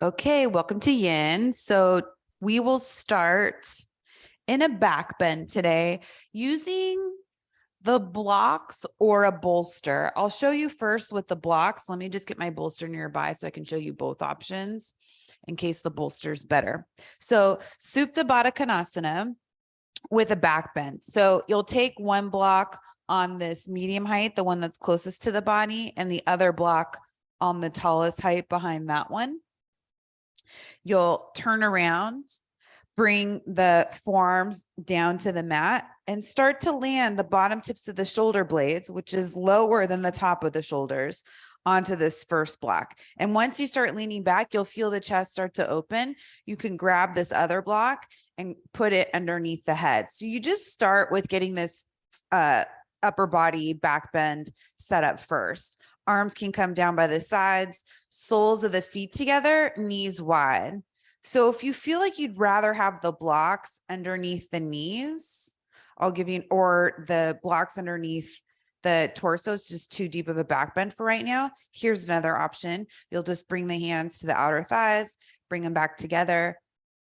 Okay, welcome to Yin. So we will start in a back bend today using the blocks or a bolster. I'll show you first with the blocks. Let me just get my bolster nearby so I can show you both options in case the bolster is better. So Supta Baddha Konasana with a back bend. So you'll take one block on this medium height, the one that's closest to the body, and the other block on the tallest height behind that one. You'll turn around, bring the forearms down to the mat, and start to land the bottom tips of the shoulder blades, which is lower than the top of the shoulders, onto this first block. And once you start leaning back, you'll feel the chest start to open. You can grab this other block and put it underneath the head. So you just start with getting this upper body back bend set up first. Arms can come down by the sides, soles of the feet together, knees wide. So if you feel like you'd rather have the blocks underneath the knees, I'll give you, or the blocks underneath the torso is just too deep of a back bend for right now. Here's another option. You'll just bring the hands to the outer thighs, bring them back together,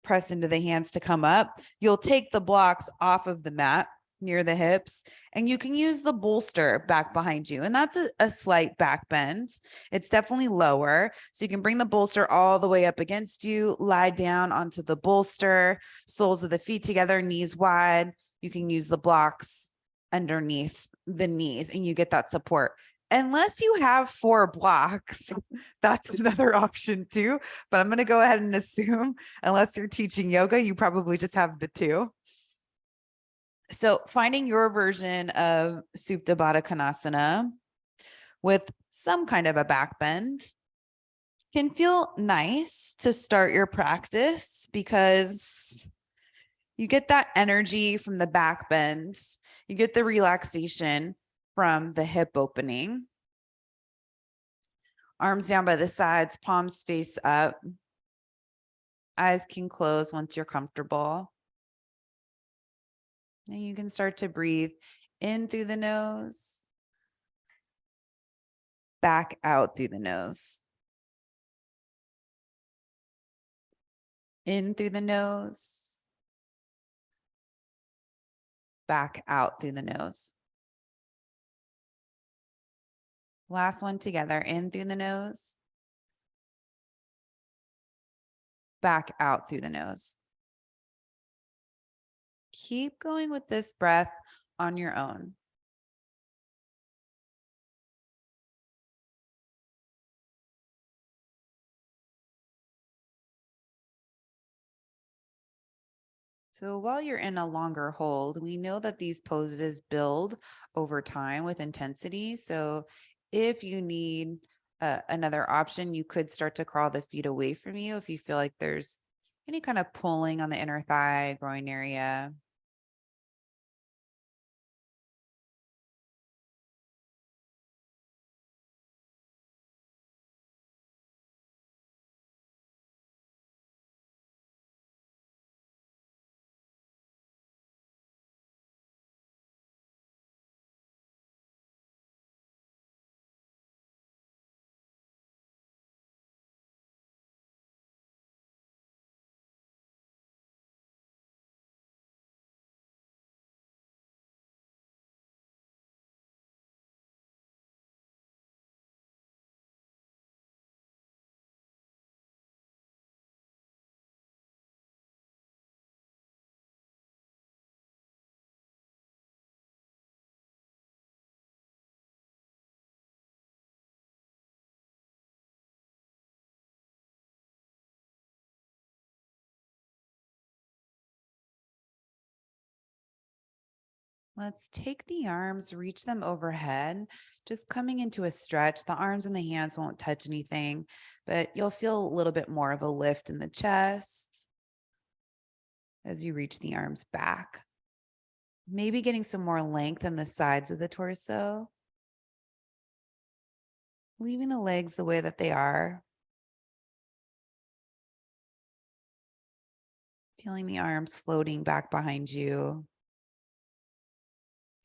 press into the hands to come up. You'll take the blocks off of the mat near the hips, and you can use the bolster back behind you. And that's a slight back bend. It's definitely lower. So you can bring the bolster all the way up against you, lie down onto the bolster, soles of the feet together, knees wide. You can use the blocks underneath the knees and you get that support. Unless you have 4 blocks, that's another option too. But I'm going to go ahead and assume, unless you're teaching yoga, you probably just have the 2. So finding your version of Supta Baddha Konasana with some kind of a back bend can feel nice to start your practice because you get that energy from the back bend. You get the relaxation from the hip opening. Arms down by the sides, palms face up. Eyes can close once you're comfortable. And you can start to breathe in through the nose, back out through the nose. In through the nose, back out through the nose. Last one together, in through the nose, back out through the nose. Keep going with this breath on your own. So while you're in a longer hold, we know that these poses build over time with intensity. So if you need another option, you could start to crawl the feet away from you if you feel like there's any kind of pulling on the inner thigh, groin area. Let's take the arms, reach them overhead, just coming into a stretch. The arms and the hands won't touch anything, but you'll feel a little bit more of a lift in the chest as you reach the arms back. Maybe getting some more length in the sides of the torso. Leaving the legs the way that they are. Feeling the arms floating back behind you.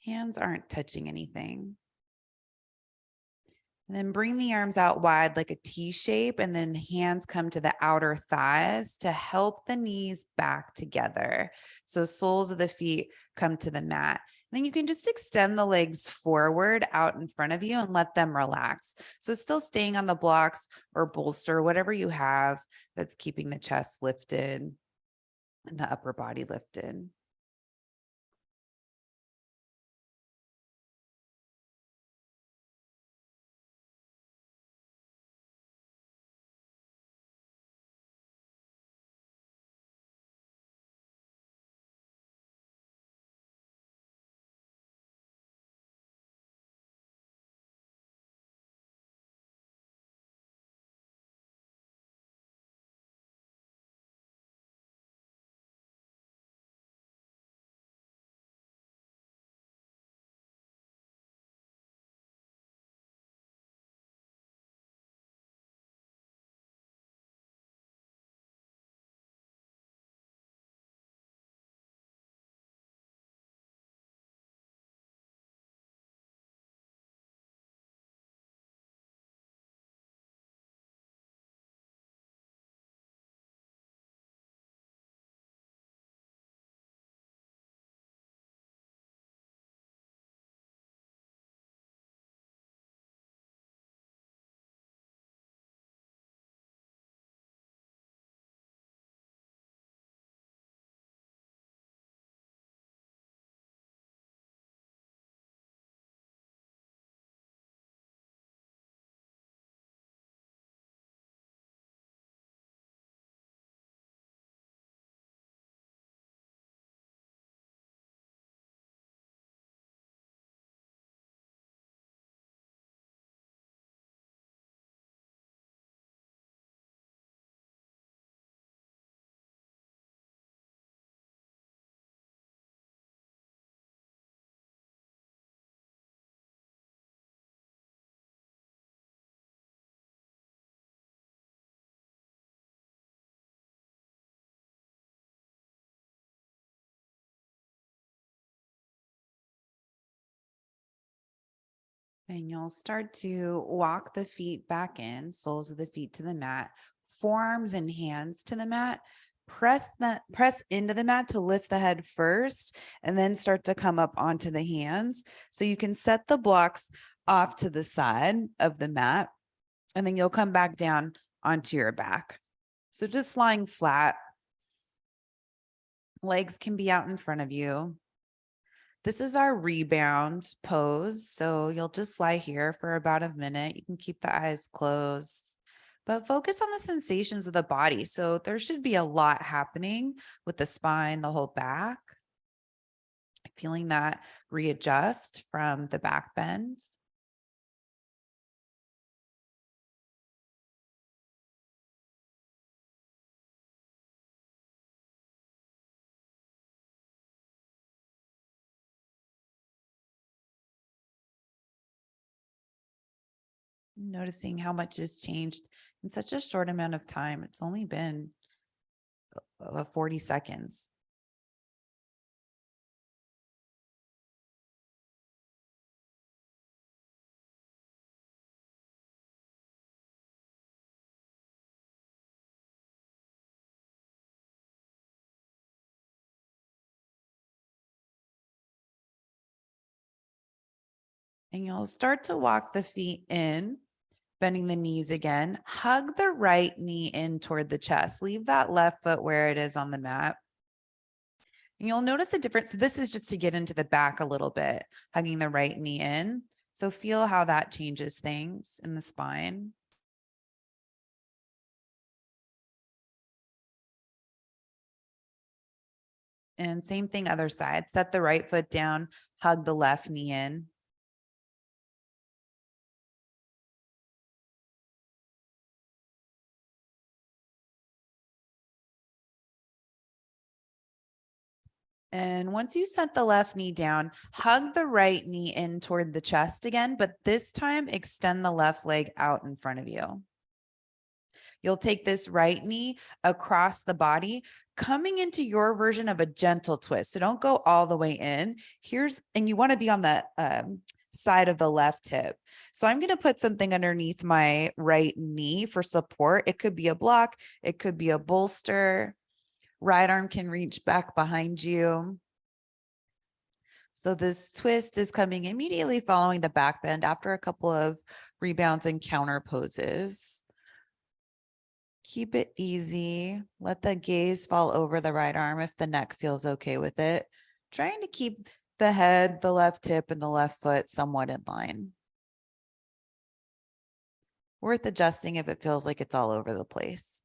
Hands aren't touching anything. And then bring the arms out wide like a T shape, and then hands come to the outer thighs to help the knees back together. So soles of the feet come to the mat. And then you can just extend the legs forward out in front of you and let them relax. So still staying on the blocks or bolster, whatever you have that's keeping the chest lifted and the upper body lifted. And you'll start to walk the feet back in, soles of the feet to the mat, forearms and hands to the mat. Press into the mat to lift the head first, and then start to come up onto the hands. So you can set the blocks off to the side of the mat, and then you'll come back down onto your back. So just lying flat. Legs can be out in front of you. This is our rebound pose. So you'll just lie here for about a minute. You can keep the eyes closed, but focus on the sensations of the body. So there should be a lot happening with the spine, the whole back. Feeling that readjust from the back bend. Noticing how much has changed in such a short amount of time. It's only been 40 seconds. And you'll start to walk the feet in, bending the knees again. Hug the right knee in toward the chest. Leave that left foot where it is on the mat. And you'll notice a difference. So this is just to get into the back a little bit, hugging the right knee in. So feel how that changes things in the spine. And same thing, other side. Set the right foot down, hug the left knee in. And once you set the left knee down, hug the right knee in toward the chest again, but this time extend the left leg out in front of you. You'll take this right knee across the body, coming into your version of a gentle twist. So don't go all the way in. And you want to be on the side of the left hip. So I'm going to put something underneath my right knee for support. It could be a block. It could be a bolster. Right arm can reach back behind you. So this twist is coming immediately following the back bend after a couple of rebounds and counter poses. Keep it easy. Let the gaze fall over the right arm if the neck feels okay with it. Trying to keep the head, the left hip, and the left foot somewhat in line. Worth adjusting if it feels like it's all over the place.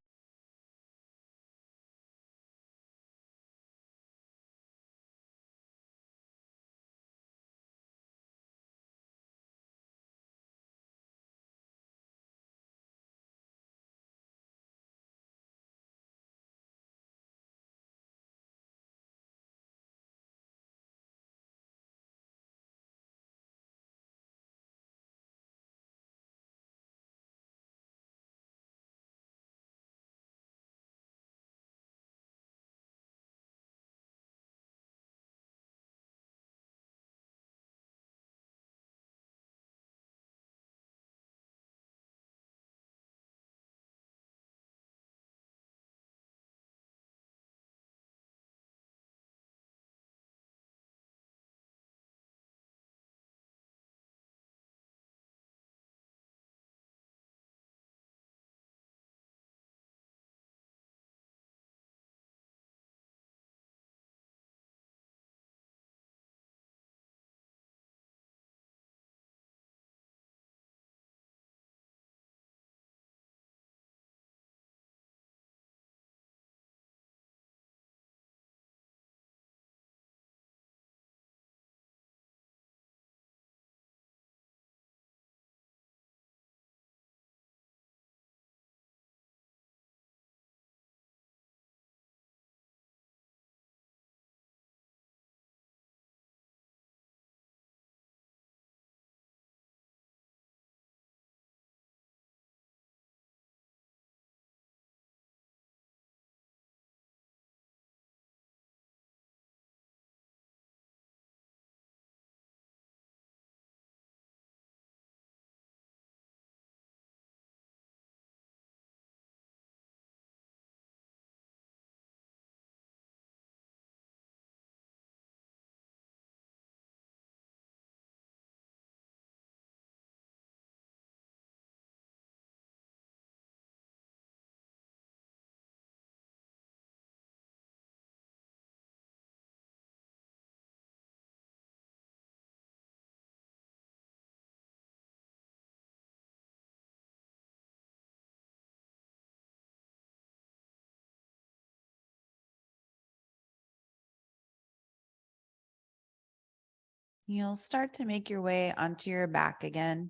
You'll start to make your way onto your back again.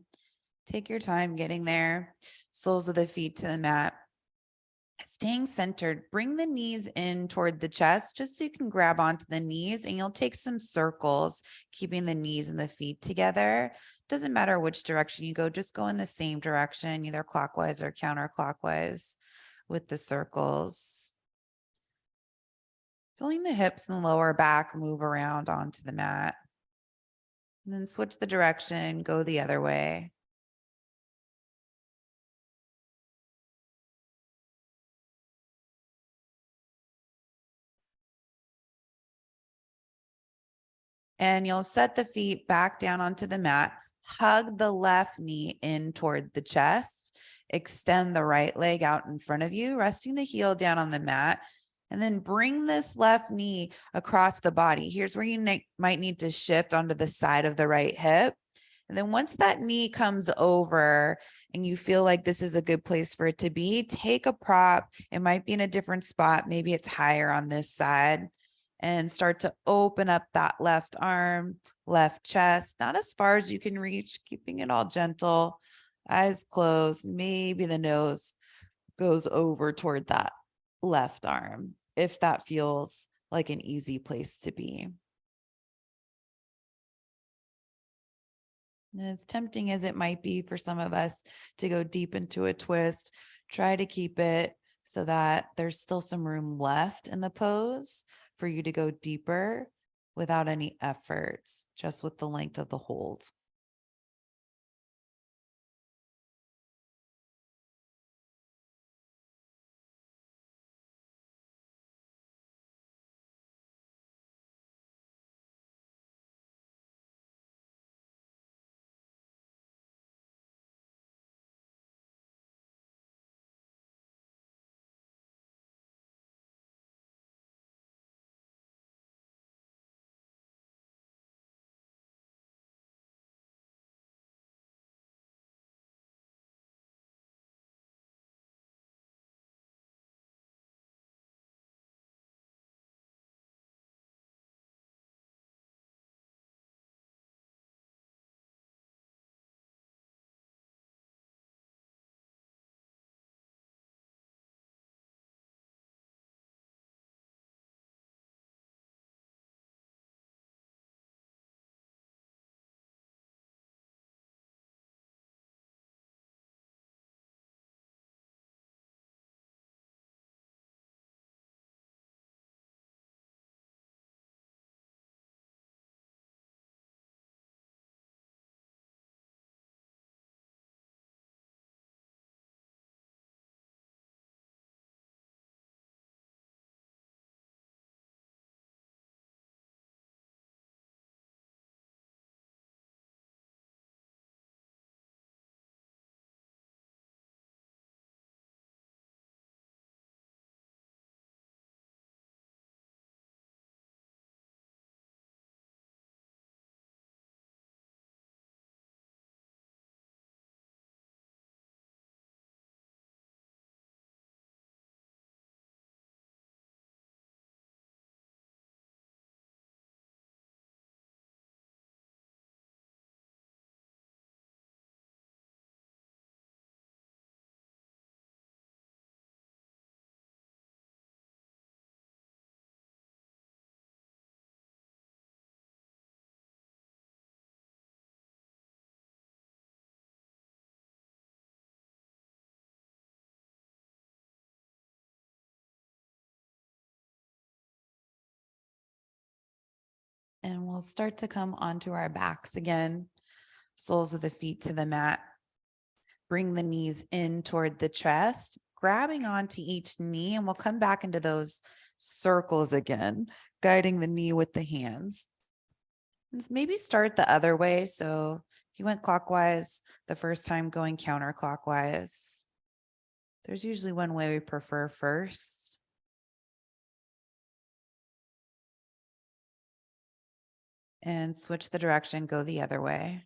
Take your time getting there. Soles of the feet to the mat. Staying centered, bring the knees in toward the chest just so you can grab onto the knees, and you'll take some circles, keeping the knees and the feet together. Doesn't matter which direction you go, just go in the same direction, either clockwise or counterclockwise with the circles. Feeling the hips and the lower back move around onto the mat. And then switch the direction, go the other way. And you'll set the feet back down onto the mat. Hug the left knee in toward the chest. Extend the right leg out in front of you, resting the heel down on the mat. And then bring this left knee across the body. Here's where you might need to shift onto the side of the right hip. And then once that knee comes over and you feel like this is a good place for it to be, take a prop. It might be in a different spot. Maybe it's higher on this side, and start to open up that left arm, left chest, not as far as you can reach, keeping it all gentle, eyes closed. Maybe the nose goes over toward that left arm, if that feels like an easy place to be. And as tempting as it might be for some of us to go deep into a twist, try to keep it so that there's still some room left in the pose for you to go deeper without any efforts, just with the length of the hold. we'll start to come onto our backs again, soles of the feet to the mat. Bring the knees in toward the chest, grabbing onto each knee, and we'll come back into those circles again, guiding the knee with the hands. And maybe start the other way. So if you went clockwise the first time, going counterclockwise. There's usually one way we prefer first. And switch the direction, go the other way.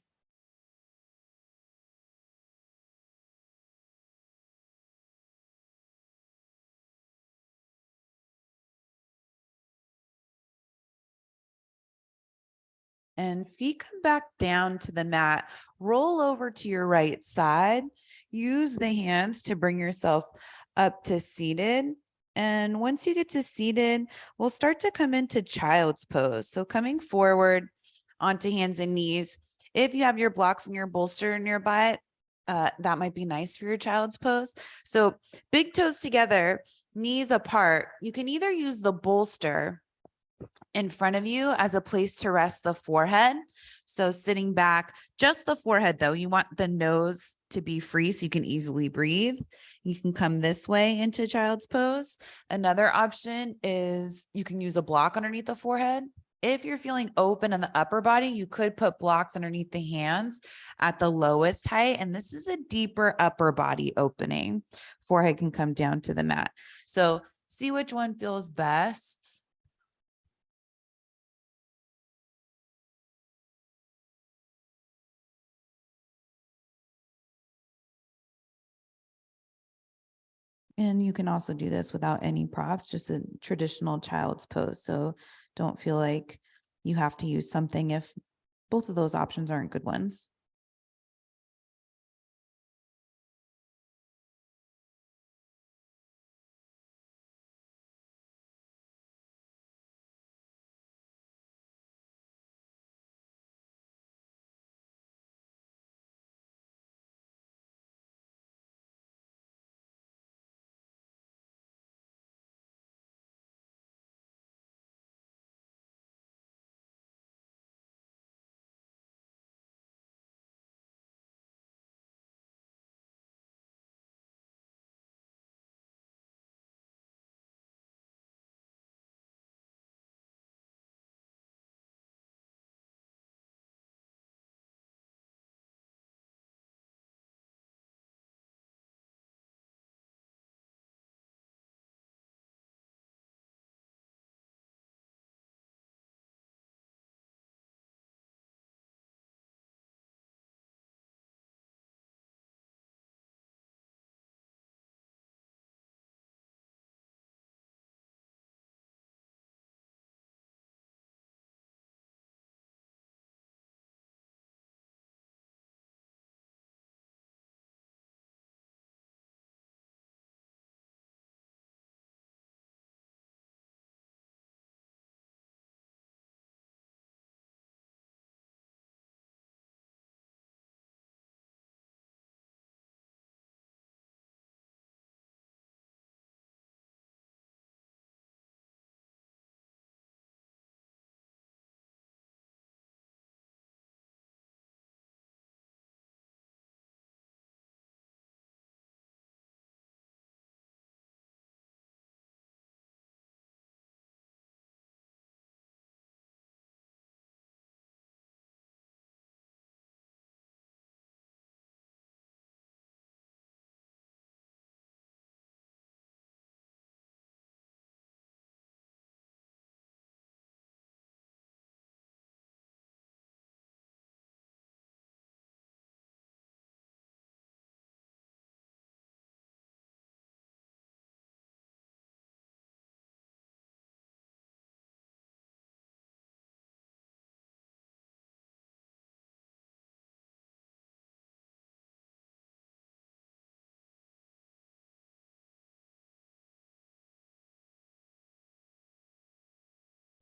And feet come back down to the mat. Roll over to your right side. Use the hands to bring yourself up to seated. And once you get to seated, we'll start to come into child's pose. So coming forward onto hands and knees. If you have your blocks and your bolster nearby, that might be nice for your child's pose. So big toes together, knees apart. You can either use the bolster in front of you as a place to rest the forehead. So sitting back, just the forehead though, you want the nose to be free so you can easily breathe. You can come this way into child's pose. Another option is you can use a block underneath the forehead. If you're feeling open on the upper body, you could put blocks underneath the hands at the lowest height. And this is a deeper upper body opening. Forehead can come down to the mat. So see which one feels best. And you can also do this without any props, just a traditional child's pose. So don't feel like you have to use something if both of those options aren't good ones.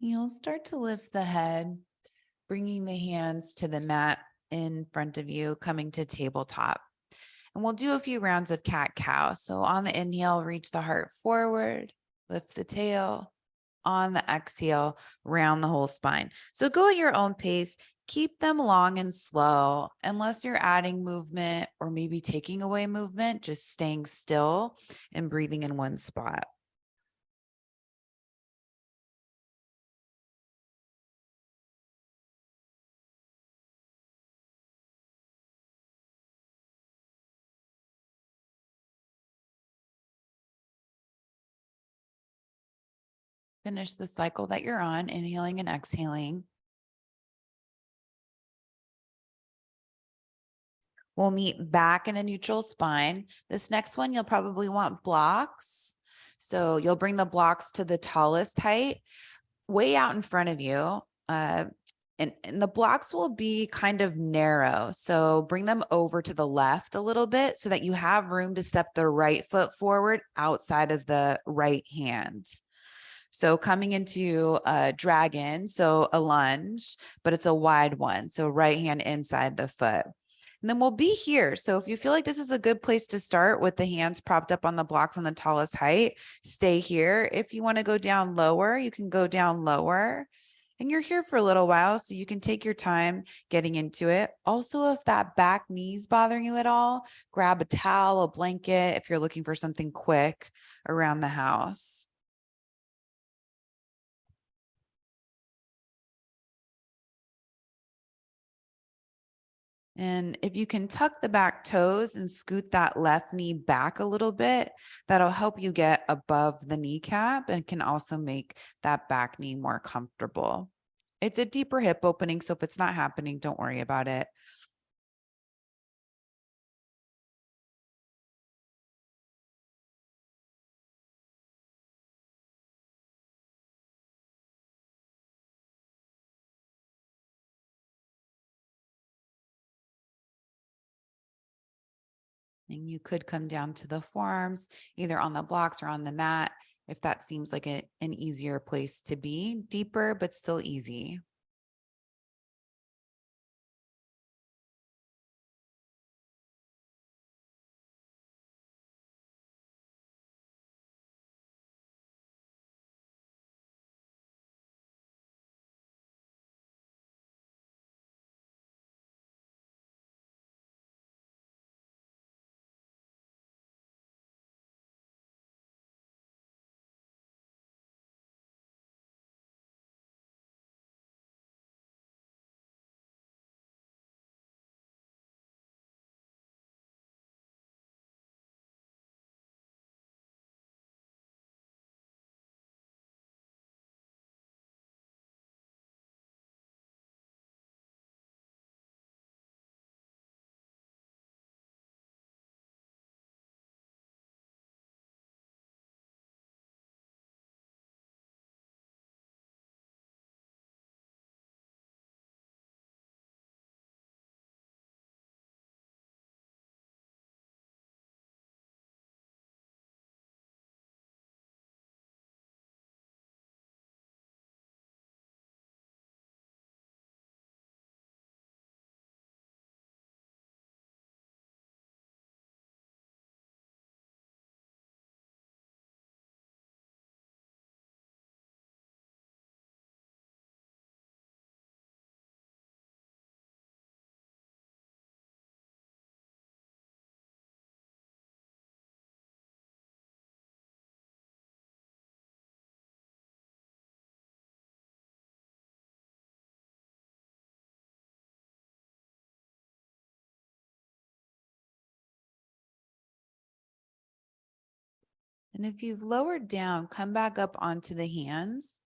You'll start to lift the head, bringing the hands to the mat in front of you, coming to tabletop. And we'll do a few rounds of cat-cow. So on the inhale, reach the heart forward, lift the tail. on the exhale, round the whole spine. So go at your own pace. Keep them long and slow, unless you're adding movement or maybe taking away movement, just staying still and breathing in one spot. Finish the cycle that you're on, inhaling and exhaling. We'll meet back in a neutral spine. This next one, you'll probably want blocks. So you'll bring the blocks to the tallest height, way out in front of you. And the blocks will be kind of narrow. So bring them over to the left a little bit so that you have room to step the right foot forward outside of the right hand. So coming into a dragon, so a lunge, but it's a wide one. So right hand inside the foot. And then we'll be here. So if you feel like this is a good place to start with the hands propped up on the blocks on the tallest height, stay here. If you want to go down lower, you can go down lower. And you're here for a little while, so you can take your time getting into it. Also, if that back knee's bothering you at all, grab a towel, a blanket, if you're looking for something quick around the house. And if you can tuck the back toes and scoot that left knee back a little bit, that'll help you get above the kneecap and can also make that back knee more comfortable. It's a deeper hip opening, so if it's not happening, don't worry about it. And you could come down to the forearms, either on the blocks or on the mat, if that seems like an easier place to be, deeper, but still easy. And if you've lowered down, come back up onto the hands.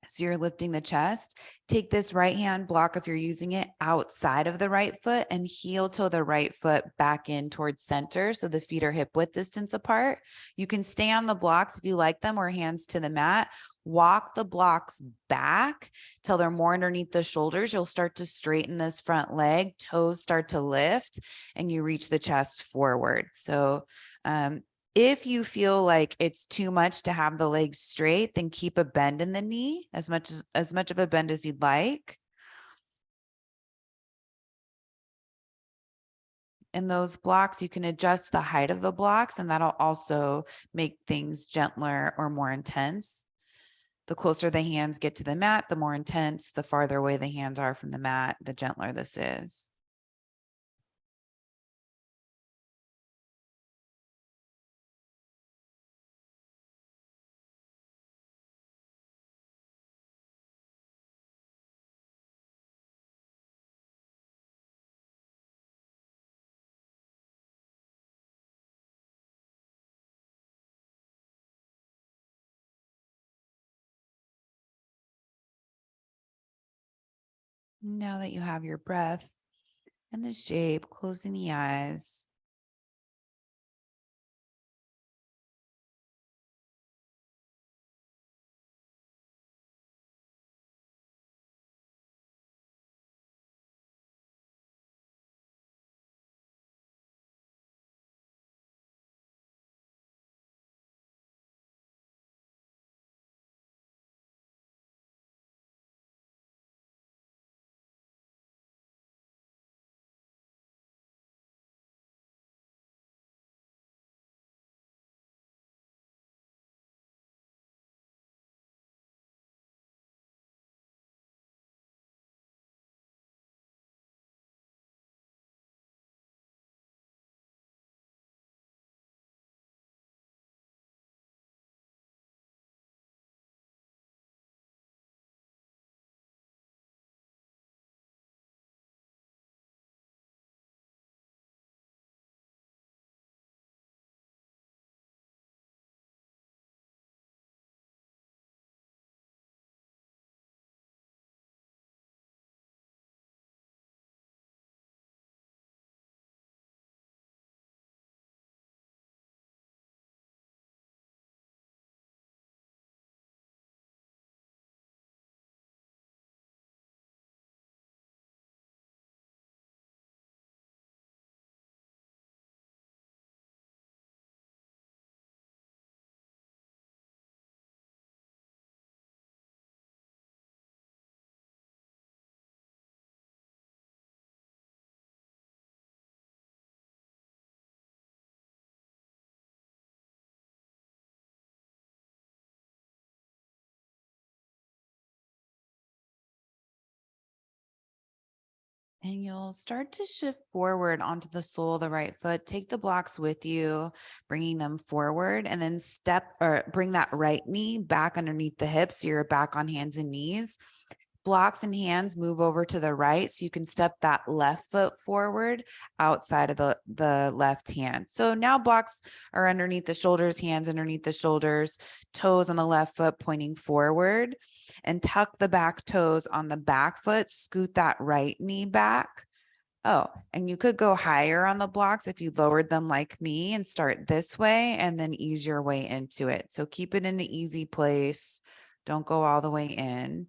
So you're lifting the chest. Take this right hand block, if you're using it, outside of the right foot and heel toe the right foot back in towards center. So the feet are hip width distance apart. You can stay on the blocks if you like them, or hands to the mat. Walk the blocks back till they're more underneath the shoulders. You'll start to straighten this front leg, toes start to lift, and you reach the chest forward. So if you feel like it's too much to have the legs straight, then keep a bend in the knee, as much of a bend as you'd like. In those blocks, you can adjust the height of the blocks, and that'll also make things gentler or more intense. The closer the hands get to the mat, the more intense. The farther away the hands are from the mat, the gentler this is. Now that you have your breath and the shape, closing the eyes. And you'll start to shift forward onto the sole of the right foot. Take the blocks with you, bringing them forward, and then step or bring that right knee back underneath the hips. So you're back on hands and knees. Blocks and hands move over to the right. So you can step that left foot forward outside of the left hand. So now blocks are underneath the shoulders, hands underneath the shoulders, toes on the left foot pointing forward, and tuck the back toes on the back foot, scoot that right knee back. Oh, and you could go higher on the blocks if you lowered them like me and start this way and then ease your way into it. So keep it in an easy place. Don't go all the way in.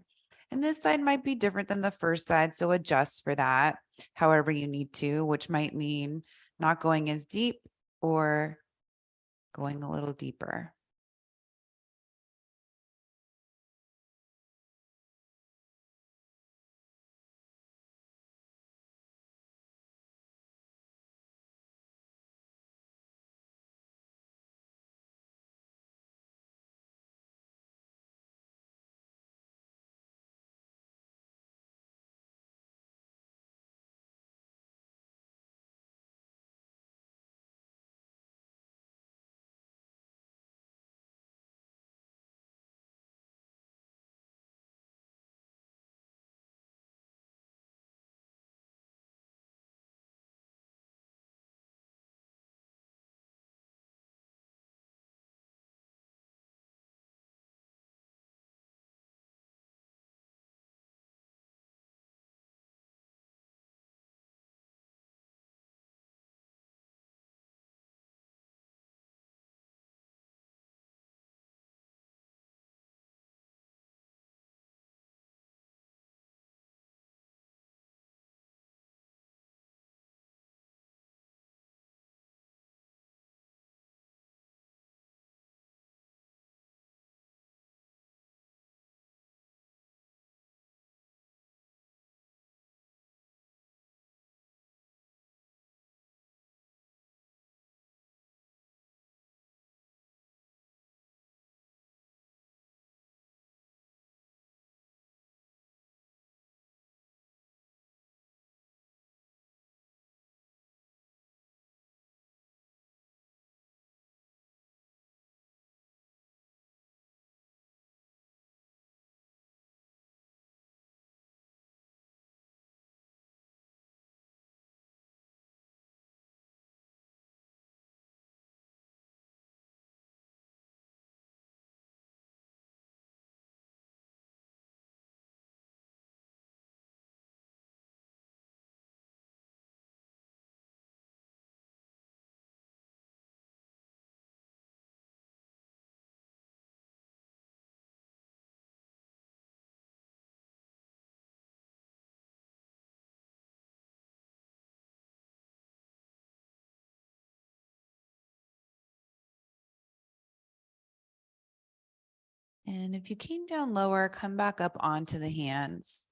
And this side might be different than the first side. So adjust for that however you need to, which might mean not going as deep or going a little deeper. And if you came down lower, come back up onto the hands.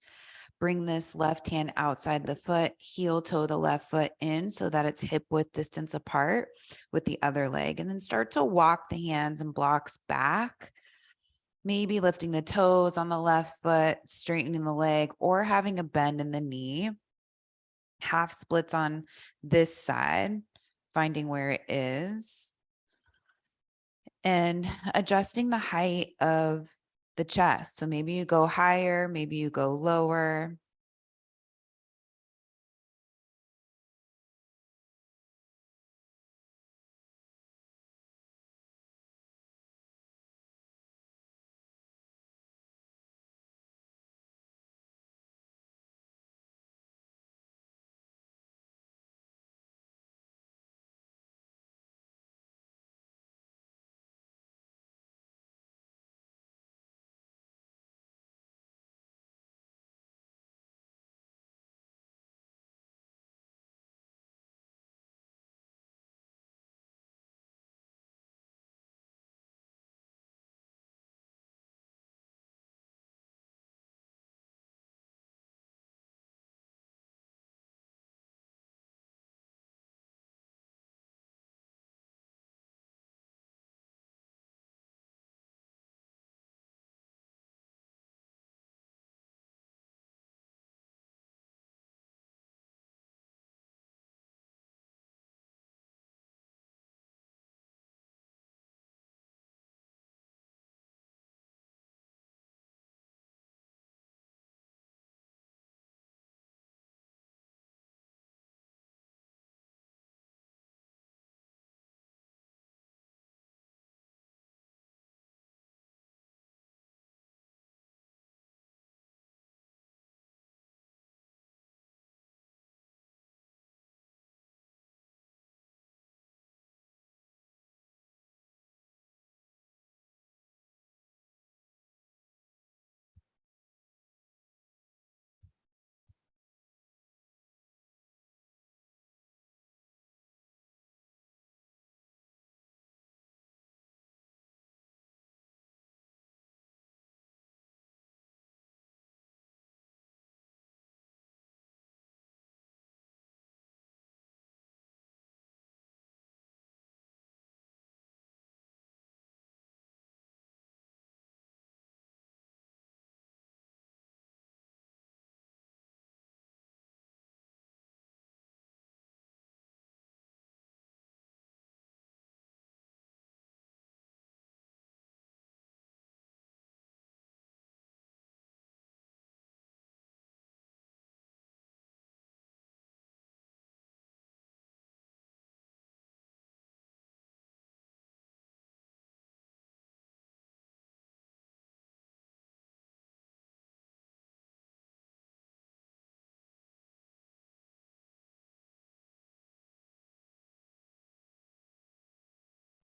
Bring this left hand outside the foot, heel toe the left foot in so that it's hip width distance apart with the other leg. And then start to walk the hands and blocks back, maybe lifting the toes on the left foot, straightening the leg, or having a bend in the knee. Half splits on this side, finding where it is, and adjusting the height of the chest. So maybe you go higher, maybe you go lower.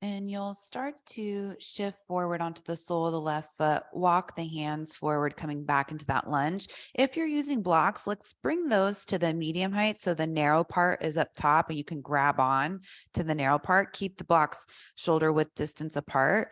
And you'll start to shift forward onto the sole of the left foot, walk the hands forward, coming back into that lunge. If you're using blocks, let's bring those to the medium height. So the narrow part is up top and you can grab on to the narrow part. Keep the blocks shoulder width distance apart,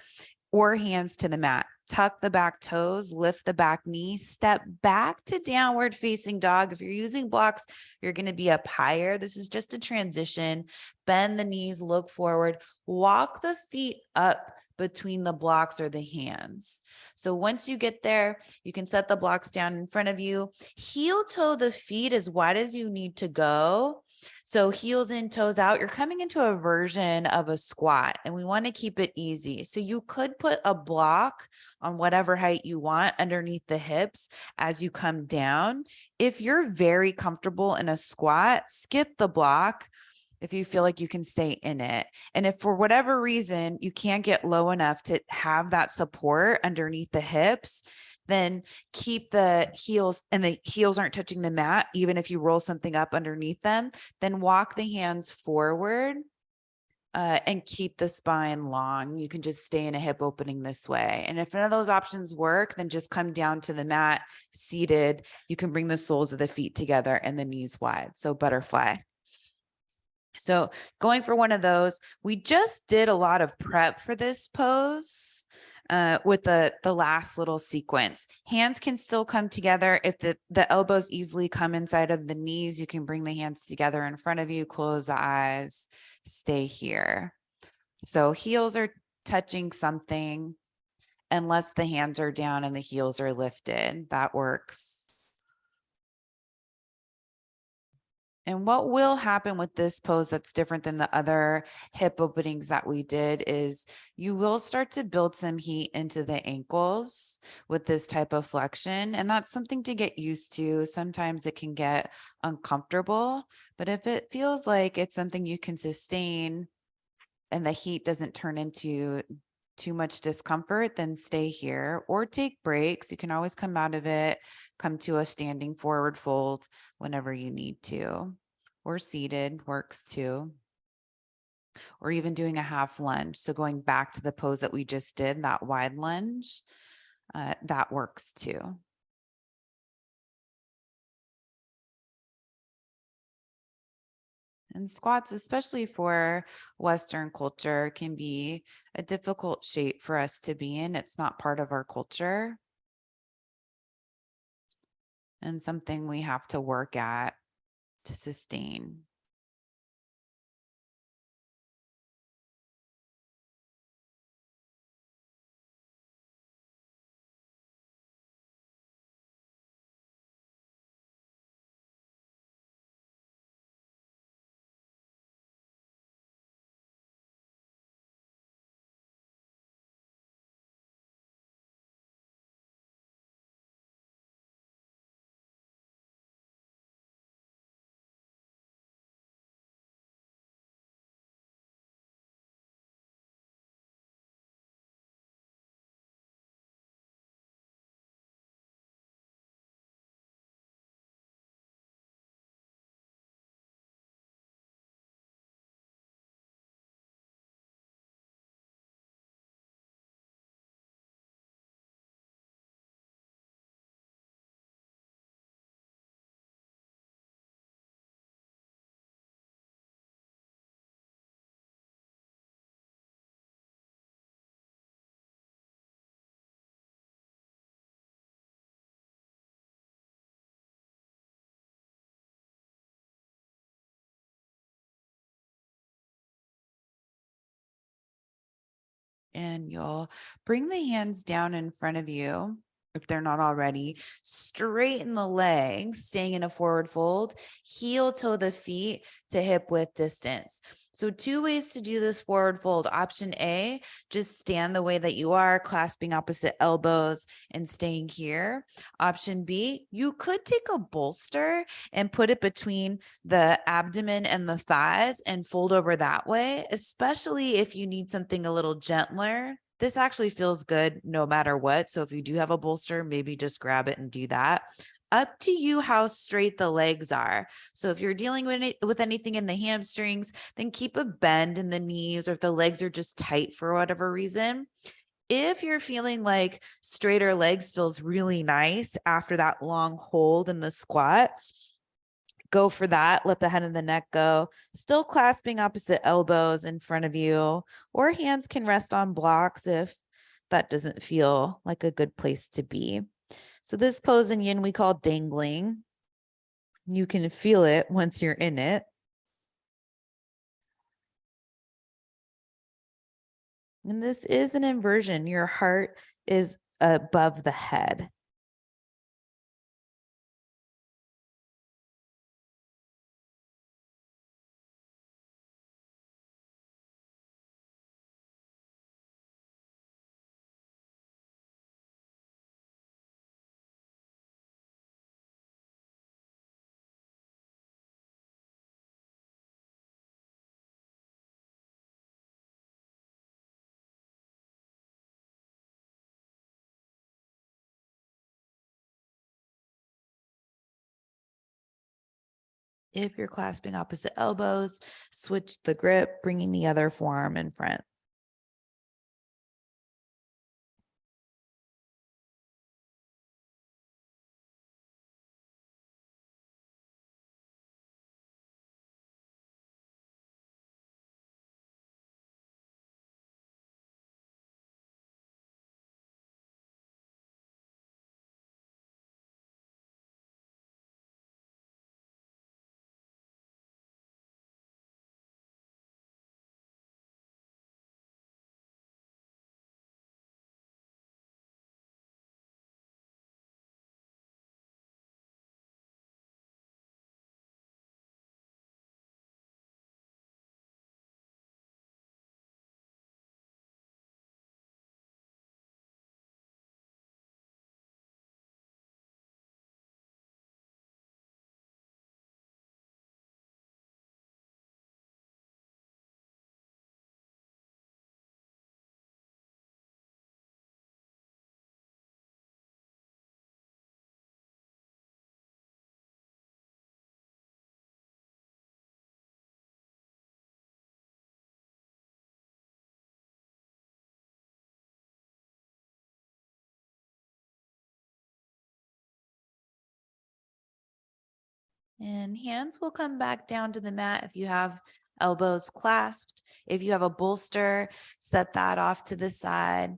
or hands to the mat. Tuck the back toes, lift the back knee, step back to downward facing dog. If you're using blocks, you're going to be up higher. This is just a transition. Bend the knees, look forward, walk the feet up between the blocks or the hands. So once you get there, you can set the blocks down in front of you. Heel toe the feet as wide as you need to go. So heels in, toes out, you're coming into a version of a squat, and we want to keep it easy. So you could put a block on whatever height you want underneath the hips as you come down. If you're very comfortable in a squat, skip the block if you feel like you can stay in it. And if for whatever reason you can't get low enough to have that support underneath the hips, then keep the heels, and the heels aren't touching the mat, even if you roll something up underneath them, then walk the hands forward and keep the spine long. You can just stay in a hip opening this way. And if none of those options work, then just come down to the mat seated. You can bring the soles of the feet together and the knees wide. So butterfly. So going for one of those, we just did a lot of prep for this pose. with the last little sequence. Hands can still come together. If the elbows easily come inside of the knees, you can bring the hands together in front of you, close the eyes, stay here. So heels are touching something unless the hands are down and the heels are lifted. That works. And what will happen with this pose that's different than the other hip openings that we did is you will start to build some heat into the ankles with this type of flexion. And that's something to get used to. Sometimes it can get uncomfortable, but if it feels like it's something you can sustain and the heat doesn't turn into too much discomfort, then stay here or take breaks. You can always come out of it, come to a standing forward fold whenever you need to, or seated works too, or even doing a half lunge. So going back to the pose that we just did, that wide lunge, that works too. And squats, especially for Western culture, can be a difficult shape for us to be in. It's not part of our culture and something we have to work at to sustain. And you'll bring the hands down in front of you if they're not already. Straighten the legs, staying in a forward fold. Heel toe the feet to hip width distance. So 2 ways to do this forward fold. Option A, just stand the way that you are, clasping opposite elbows and staying here. Option B, you could take a bolster and put it between the abdomen and the thighs and fold over that way, especially if you need something a little gentler. This actually feels good no matter what. So if you do have a bolster, maybe just grab it and do that. Up to you how straight the legs are. So if you're dealing with anything in the hamstrings, then keep a bend in the knees, or if the legs are just tight for whatever reason. If you're feeling like straighter legs feels really nice after that long hold in the squat, go for that. Let the head and the neck go. Still clasping opposite elbows in front of you, or hands can rest on blocks if that doesn't feel like a good place to be. So this pose in yin we call dangling. You can feel it once you're in it. And this is an inversion. Your heart is above the head. If you're clasping opposite elbows, switch the grip, bringing the other forearm in front. And hands will come back down to the mat if you have elbows clasped. If you have a bolster, set that off to the side.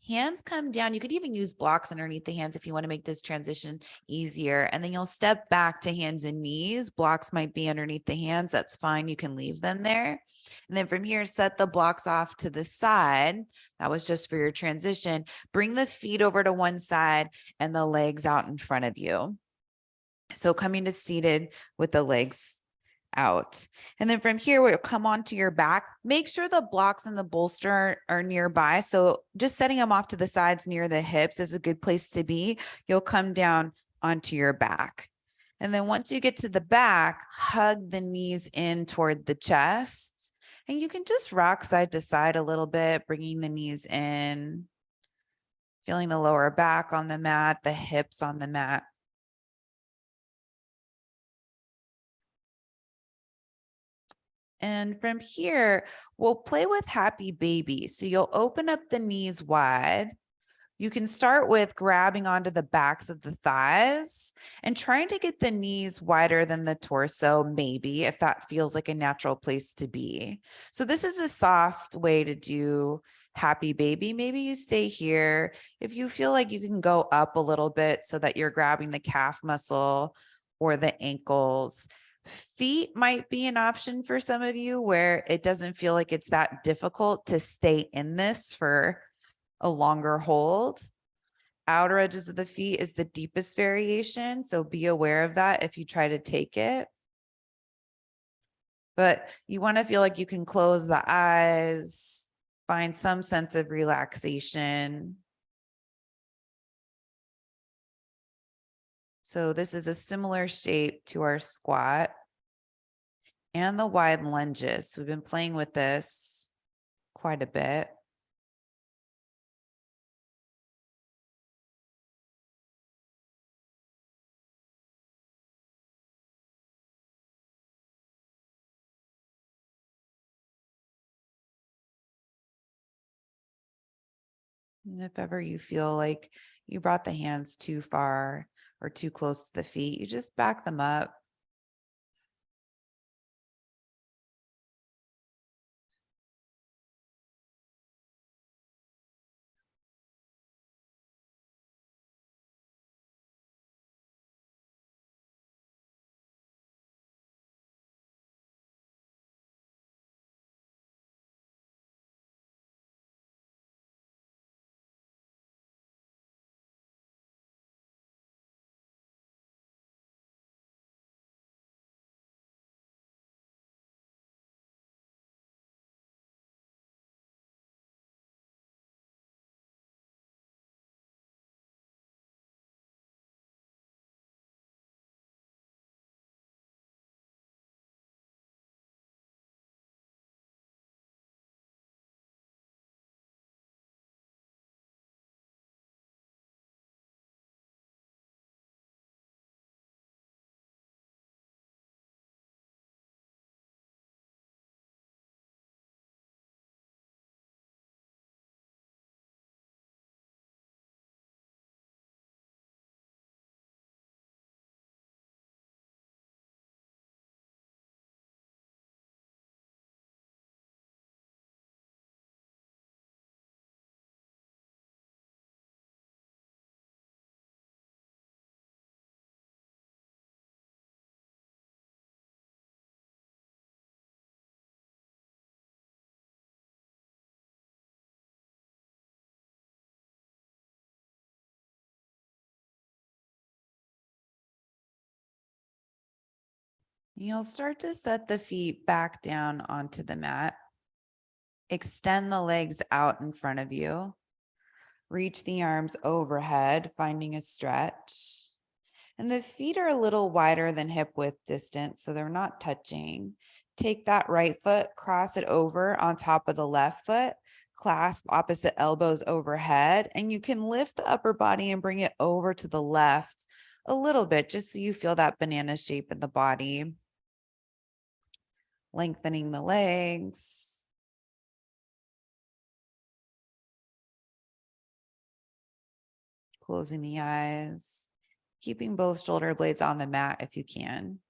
Hands come down. You could even use blocks underneath the hands if you want to make this transition easier. And then you'll step back to hands and knees. Blocks might be underneath the hands. That's fine. You can leave them there. And then from here, set the blocks off to the side. That was just for your transition. Bring the feet over to one side and the legs out in front of you. So coming to seated with the legs out. And then from here, we'll come onto your back. Make sure the blocks and the bolster are nearby. So just setting them off to the sides near the hips is a good place to be. You'll come down onto your back. And then once you get to the back, hug the knees in toward the chest. And you can just rock side to side a little bit, bringing the knees in, feeling the lower back on the mat, the hips on the mat. And from here, we'll play with happy baby. So you'll open up the knees wide. You can start with grabbing onto the backs of the thighs and trying to get the knees wider than the torso, maybe, if that feels like a natural place to be. So this is a soft way to do happy baby. Maybe you stay here. If you feel like you can go up a little bit so that you're grabbing the calf muscle or the ankles. Feet might be an option for some of you where it doesn't feel like it's that difficult to stay in this for a longer hold. Outer edges of the feet is the deepest variation, so be aware of that if you try to take it. But you want to feel like you can close the eyes, find some sense of relaxation. So this is a similar shape to our squat and the wide lunges. We've been playing with this quite a bit. And if ever you feel like you brought the hands too far or too close to the feet, you just back them up. You'll start to set the feet back down onto the mat. Extend the legs out in front of you. Reach the arms overhead, finding a stretch. And the feet are a little wider than hip width distance, so they're not touching. Take that right foot, cross it over on top of the left foot, clasp opposite elbows overhead, and you can lift the upper body and bring it over to the left a little bit, just so you feel that banana shape in the body. Lengthening the legs. Closing the eyes. Keeping both shoulder blades on the mat if you can.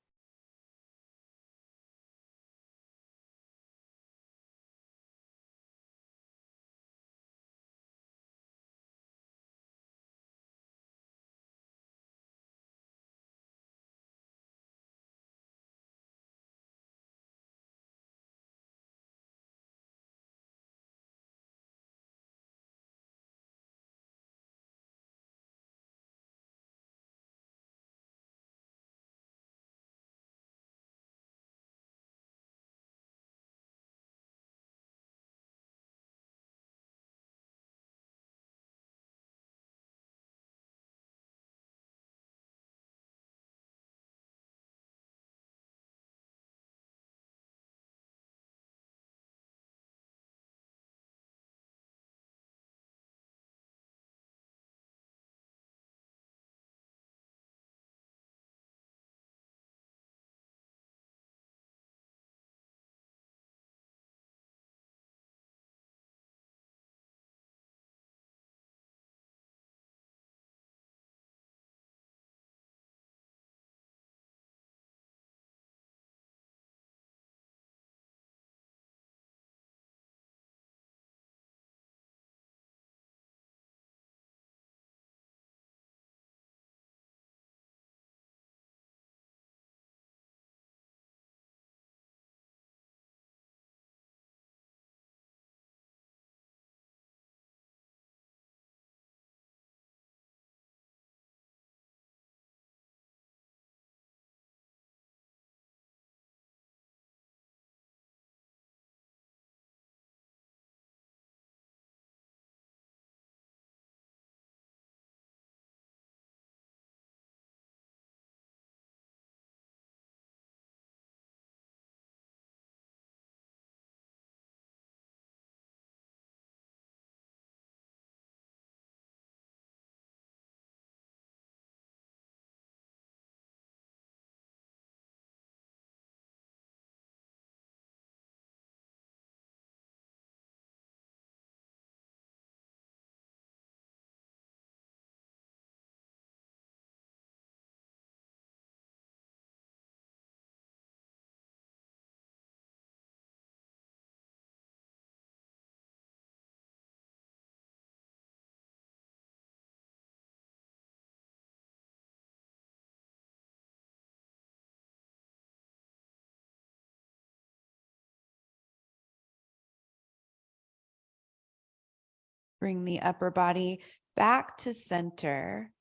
Bring the upper body back to center.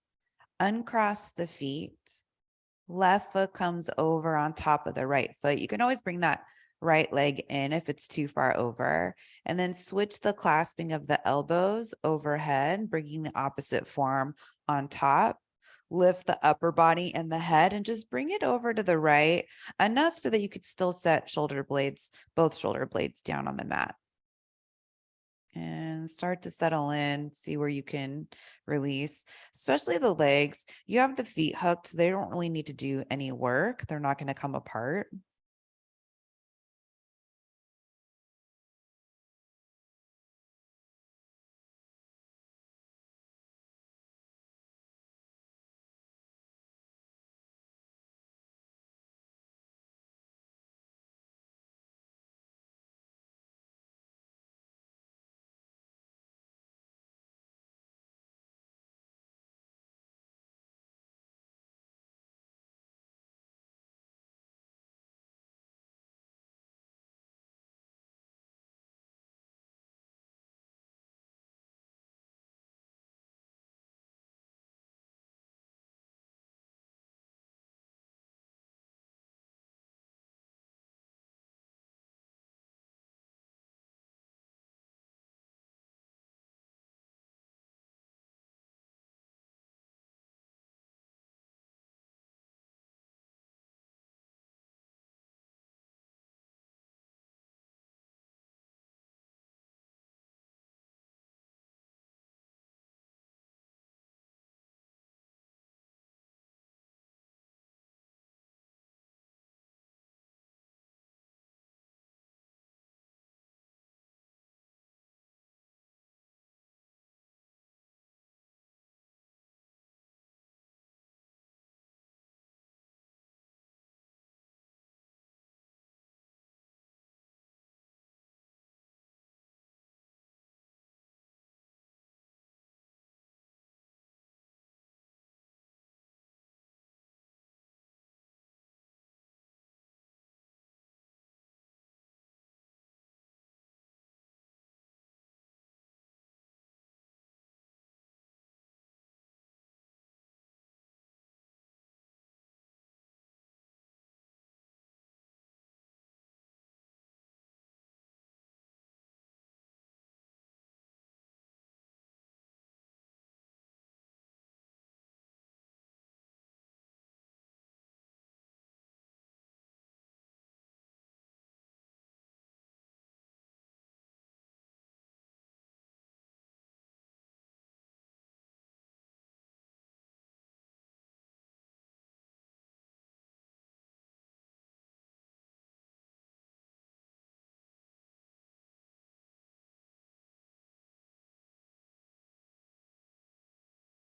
Uncross the feet. Left foot comes over on top of the right foot. You can always bring that right leg in if it's too far over. And then switch the clasping of the elbows overhead, bringing the opposite form on top. Lift the upper body and the head and just bring it over to the right enough so that you could still set shoulder blades, both shoulder blades down on the mat. And start to settle in, see where you can release, especially the legs. You have the feet hooked, so they don't really need to do any work. They're not going to come apart.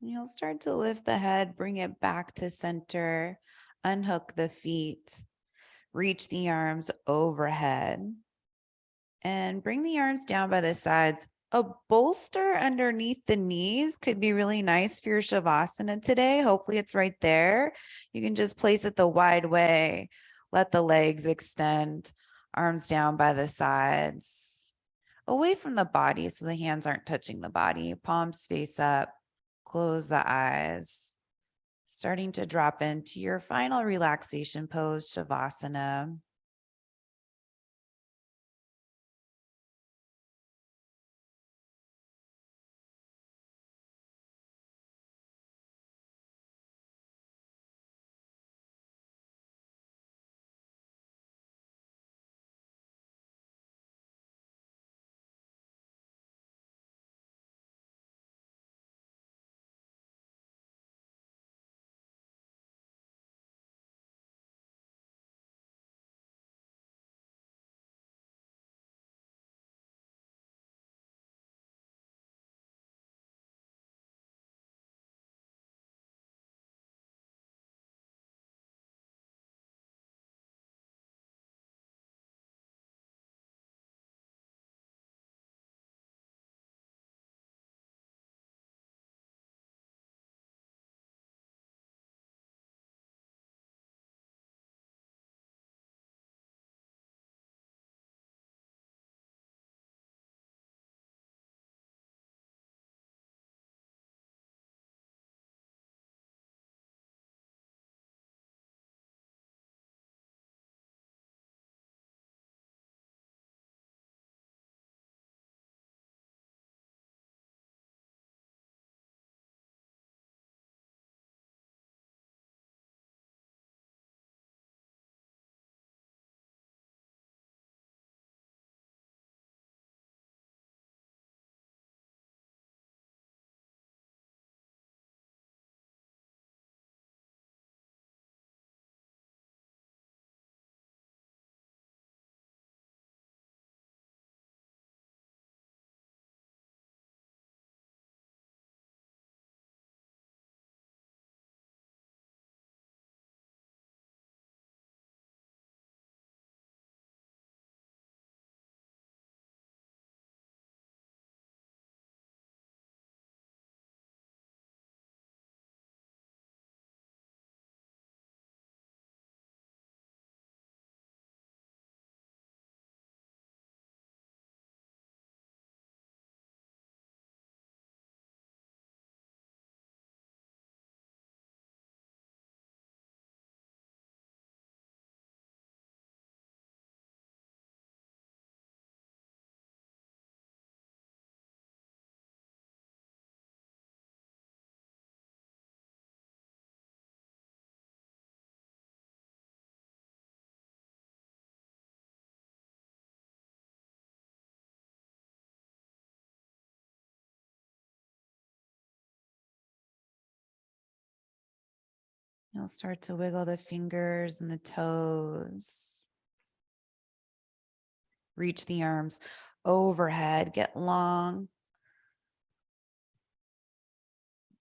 You'll start to lift the head, bring it back to center, unhook the feet, reach the arms overhead, and bring the arms down by the sides. A bolster underneath the knees could be really nice for your Shavasana today. Hopefully it's right there. You can just place it the wide way. Let the legs extend, arms down by the sides, away from the body so the hands aren't touching the body. Palms face up, close the eyes. Starting to drop into your final relaxation pose, Shavasana. You'll start to wiggle the fingers and the toes. Reach the arms overhead, get long.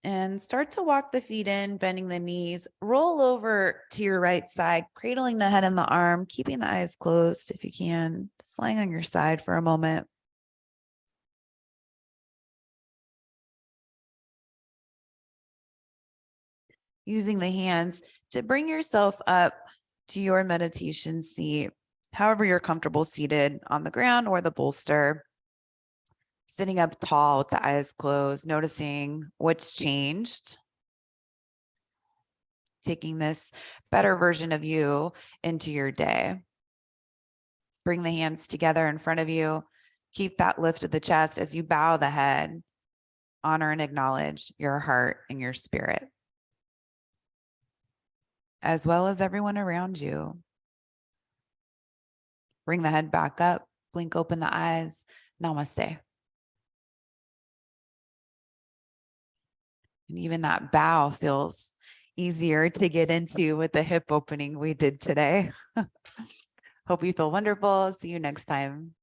And start to walk the feet in, bending the knees. Roll over to your right side, cradling the head and the arm, keeping the eyes closed if you can. Just lying on your side for a moment. Using the hands to bring yourself up to your meditation seat, however you're comfortable seated on the ground or the bolster. Sitting up tall with the eyes closed, noticing what's changed. Taking this better version of you into your day. Bring the hands together in front of you. Keep that lift of the chest as you bow the head. Honor and acknowledge your heart and your spirit, as well as everyone around you. Bring the head back up, blink open the eyes. Namaste. And even that bow feels easier to get into with the hip opening we did today. Hope you feel wonderful. See you next time.